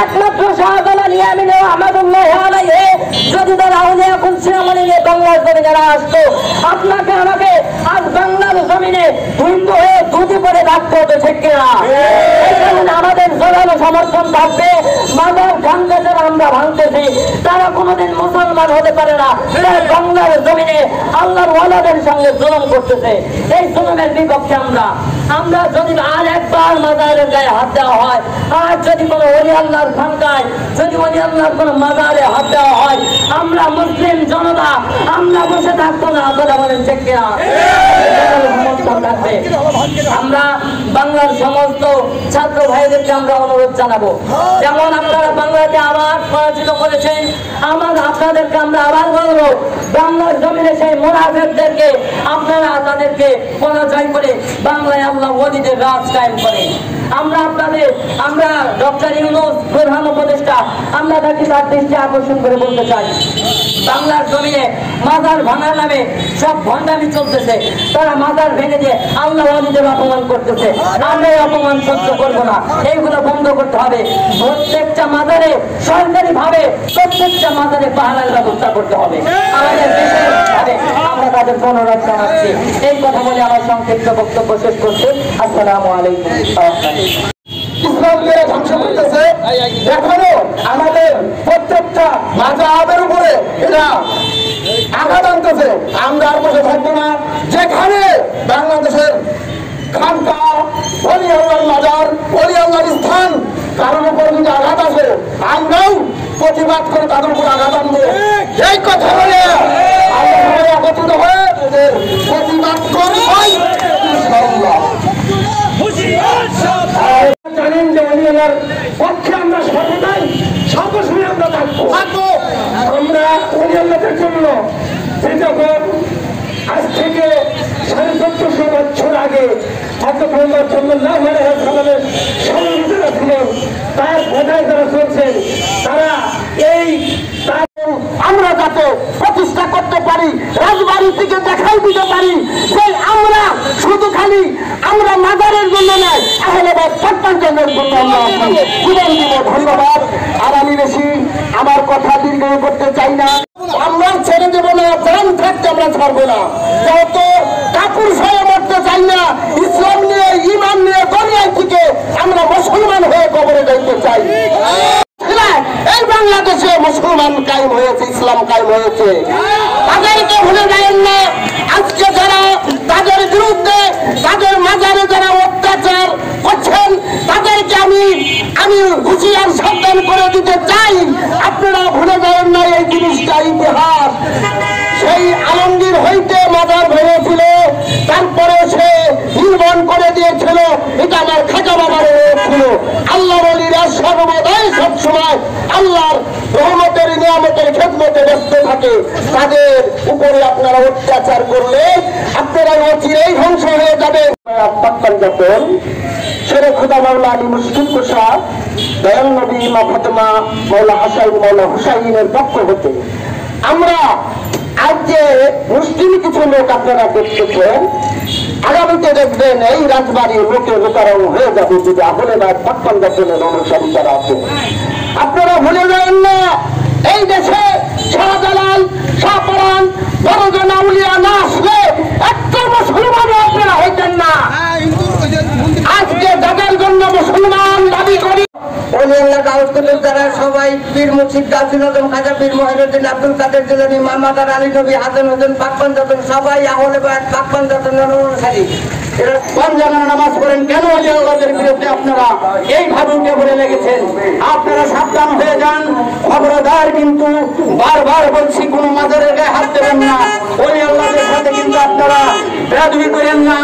একমাত্র শাহজালাল ইয়ামিন আহমদুল্লাহ আলাইহি যদি তারা আউলিয়া কুলসিয়ামানি নিয়ে বাংলার জমিনে আসতো, আপনাকে আমাকে আজ বাংলার জমিনে হিন্দু হয়ে ধুতি পরে রাখতে হতো, ঠিক কিনা? এই কারণে আমাদের জোরালো সমর্থন থাকবে। মাদার ভাঙতে যারা আমরা ভাঙতেছি তারা কোনোদিন মুসলমান হতে পারে না। বাংলার জমিনে আল্লাহর ওয়ালাদের সঙ্গে জুলুম করতেছে, এই জুলুমের বিপক্ষে আমরা যদি আর একবার মাজারের গায়ে হাত দেওয়া হয়, আর যদি কোনো ওলি আল্লাহর খানকায়, যদি ওলি আল্লাহর কোনো মাজারে হাত দেওয়া হয়, আমরা মুসলিম জনতা আমরা বসে থাকবো না। কথা বলেন ঠিক কিনা? আমরা বাংলার সমস্ত ছাত্র ভাইদেরকে আমরা অনুরোধ জানাবো, যেমন আপনারা বাংলাকে আবার পরাজিত করেছেন, আপনাদেরকে আমরা আবার বলবো, বাংলার জমিনে সেই মুনাফিকদেরকে আপনারা তাদেরকে পরাজয় করে বাংলায় আল্লাহ ওলিদের রাজ কায়েম করে। আমরা ডক্টর ইউনূস প্রধান উপদেষ্টা, আমরা তাকে তার দৃষ্টি আকর্ষণ করে বলতে চাই, বাংলার জমিনে মাজার ভাঙার নামে সব ভণ্ডামি চলতেছে। তারা মাজার ভেঙে দিয়ে আল্লাহ ওলিদের অপমান করতেছে। আমরা এই অপমান সহ্য করবো না, এইগুলো বন্ধ করতে হবে। প্রত্যেকটা মাজারে সরকারি ভাবে প্রত্যেকটা মাজারে পাহারার ব্যবস্থা করতে হবে। আমাদের দেশের ভাবে আমরা তাদের অনুরোধ জানাচ্ছি। এই কথা বলে আমার সংক্ষিপ্ত বক্তব্য শেষ করছি। আসসালামু আলাইকুম। ইসলামকে ধ্বংস করতেছে, এখনো আমাদের প্রত্যেকটা মাযহাবের উপরে এরা আঘাত আনতেছে। আমরা আর বসে থাকবো না। যেখানে বাংলাদেশের খানকা, ওলি আল্লাহর মাজার, ওলি আল্লাহর স্থান কারোর উপর যদি আঘাত আসে, আমরাও প্রতিবাদ করে তাদের উপর আঘাত আনবো। এই কথা বলে আমরা সবাই একত্রিত হয়ে প্রতিবাদ করবো ইনশাআল্লাহ। জানেন যে ওলিয়ার পক্ষে আমরা সর্বদাই সর্বসময় আমরা থাকবো। আমরা ওলিয়াদের জন্য যখন আজ থেকে 1450 বছর আগে হযরত মুহাম্মদ সাল্লাল্লাহু আলাইহি ওয়াসাল্লামের সঙ্গীরা ছিলেন, তার বোঝায় যারা চলছেন, তারা আমরা যাতে প্রতিষ্ঠা করতে পারি, রাজবাড়ি থেকে দেখাই দিতে পারি যে আমরা শুধু খালি আমরা মাজারের জন্য নয়, আহলেবাদ সন্তানদের জন্য আমরা জীবন দিব। ধন্যবাদ। আর আমি বেশি আমার কথা দীর্ঘ করতে চাই না। আমরা ছেড়ে দেবো না, প্রাণ থাকতে আমরা ছাড়বো না। যত কাপুর হয়ে মরতে চাই না, ইসলাম নিয়ে ঈমান নিয়ে দুনিয়া থেকে আমরা মুসলমান হয়ে কবরে যাইতে চাই। এই বাংলাদেশে মুসলমান কায়েম হয়েছে, ইসলাম কায়েম হয়েছে, তাদেরকে ভুলে যাবেন না। আজকে যারা তাদের বিরুদ্ধে, তাদের মাজারে যারা অত্যাচার করছেন, তাদেরকে আমি হুঁশিয়ার সাবধান করে দিতে চাই, আপনারা ভুলে যাবেন না এই জিনিসটা ইতিহাস। সেই আলমগীর হইতে মাজার ভেঙেছিল, তারপরে সে নির্মাণ করে দিয়েছিল, এটা আমার খাজা বাবার ছিল। আল্লাহ ওলিরা সর্বদাই সবসময় আল্লাহর রহমতের নিয়ামতের খেদমতে ব্যস্ত থাকে। তাদের উপরে আপনারা অত্যাচার করলে আপনারা অচিরেই ধ্বংস হয়ে যাবেন। শেরে খুদা মাওলা আলী মুশকিল কুশা দয়াল নবী মা ফাতেমা মাওলা হুসাইনের পক্ষ হতে আমরা আজ যে মুসলিম কিছু লোক আপনারা দেখতেছেন, আগামীতে দেখবেন এই রাজবাড়ি লোকে লোকারণ হয়ে যাবে যদি আহলেবাদ পাক্কান দর্শনের অনুসারী যারা আছে। আপনারা ভুলে যাবেন না, এই দেশে শাহজালাল, শাহপরান, বড়জন আউলিয়া না আসলে একটা মুসলমানও আপনারা হইতেন না। আজকে যাদের জন্য মুসলমান দাবি করি সবাই পীর মুর্শিদ গাউসুল আজম, খাজা পীর মহিউদ্দিন, আব্দুল কাদের জিলানী, মাহমুদ আলী নবী, হাসান হোসেন, পাকপান যতন সবাই আহলেবাদ পাকপান যতনের অনুসারী। এরা কোন জায়গায় নামাজ পড়েন কেন? ওলিয়াদের বিরুদ্ধে আপনারা এইভাবে উঠে পড়ে লেগেছেন। আপনারা সাবধান হয়ে যান, খবরদার। কিন্তু বারবার বলছি, কোনো মাজারের গায়ে হাত দেবেন না, ওলিয়াদের সাথে কিন্তু আপনারা বেয়াদবি করেন না।